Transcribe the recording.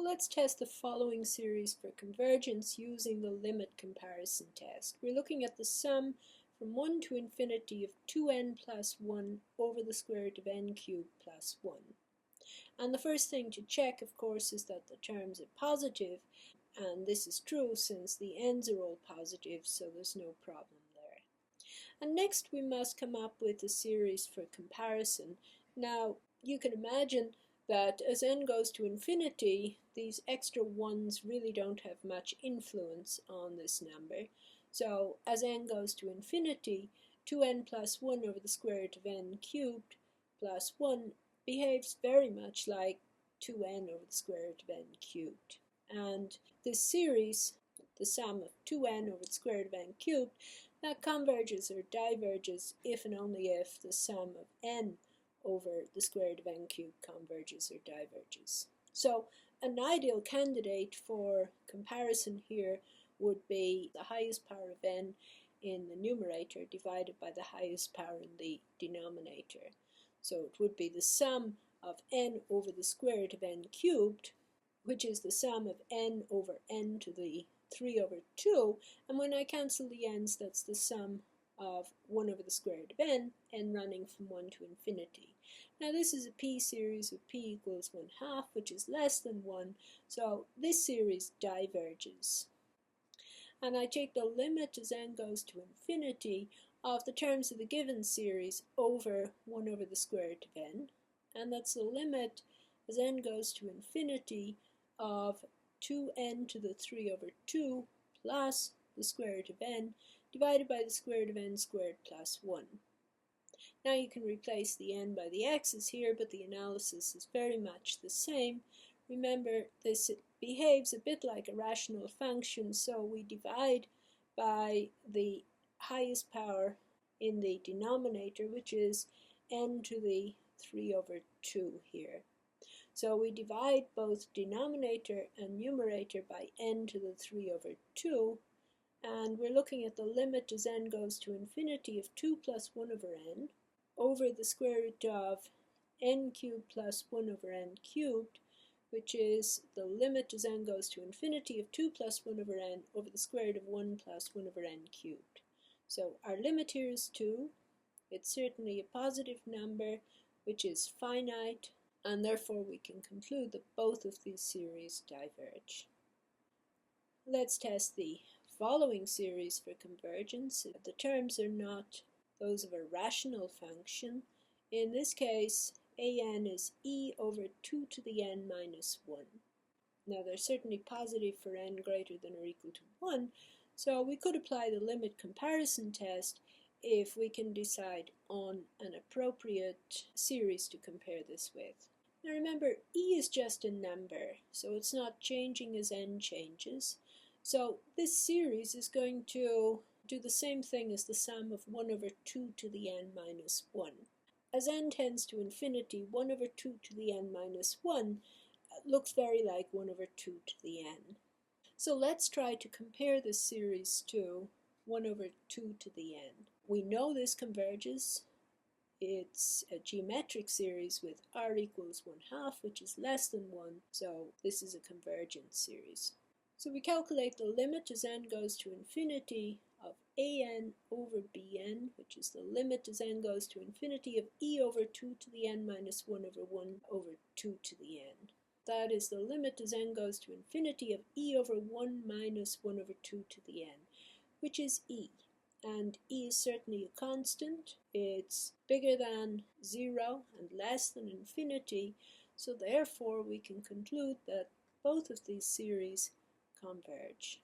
let's test the following series for convergence using the limit comparison test. We're looking at the sum from 1 to infinity of 2n plus 1 over the square root of n cubed plus 1. And the first thing to check, of course, is that the terms are positive, and this is true since the n's are all positive, so there's no problem there. And next we must come up with a series for comparison. Now, you can imagine that as n goes to infinity, these extra ones really don't have much influence on this number. So as n goes to infinity, 2n plus 1 over the square root of n cubed plus 1 behaves very much like 2n over the square root of n cubed. And this series, the sum of 2n over the square root of n cubed, that converges or diverges if and only if the sum of n over the square root of n cubed converges or diverges. So an ideal candidate for comparison here would be the highest power of n in the numerator divided by the highest power in the denominator. So it would be the sum of n over the square root of n cubed, which is the sum of n over n to the 3 over 2, and when I cancel the n's, that's the sum of 1 over the square root of n running from 1 to infinity. Now this is a p series with p equals 1/2, which is less than 1, so this series diverges. And I take the limit as n goes to infinity of the terms of the given series over 1 over the square root of n, and that's the limit as n goes to infinity of 2n to the 3 over 2 plus the square root of n divided by the square root of n squared plus 1. Now you can replace the n by the x's here, but the analysis is very much the same. Remember, this behaves a bit like a rational function, so we divide by the highest power in the denominator, which is n to the 3 over 2 here. So we divide both denominator and numerator by n to the 3 over 2, and we're looking at the limit as n goes to infinity of 2 plus 1 over n over the square root of n cubed plus 1 over n cubed, which is the limit as n goes to infinity of 2 plus 1 over n over the square root of 1 plus 1 over n cubed. So our limit here is 2. It's certainly a positive number, which is finite, and therefore we can conclude that both of these series diverge. Let's test the following series for convergence. The terms are not those of a rational function. In this case, an is e over 2 to the n minus 1. Now they're certainly positive for n greater than or equal to 1, so we could apply the limit comparison test if we can decide on an appropriate series to compare this with. Now remember, e is just a number, so it's not changing as n changes. So this series is going to do the same thing as the sum of 1 over 2 to the n minus 1. As n tends to infinity, 1 over 2 to the n minus 1 looks very like 1 over 2 to the n. So let's try to compare this series to 1 over 2 to the n. We know this converges. It's a geometric series with r equals 1/2, which is less than 1, so this is a convergent series. So we calculate the limit as n goes to infinity of an over bn, which is the limit as n goes to infinity of e over 2 to the n minus 1 over 1 over 2 to the n. That is the limit as n goes to infinity of e over 1 minus 1 over 2 to the n, which is e. And e is certainly a constant. It's bigger than 0 and less than infinity, so therefore we can conclude that both of these series converge.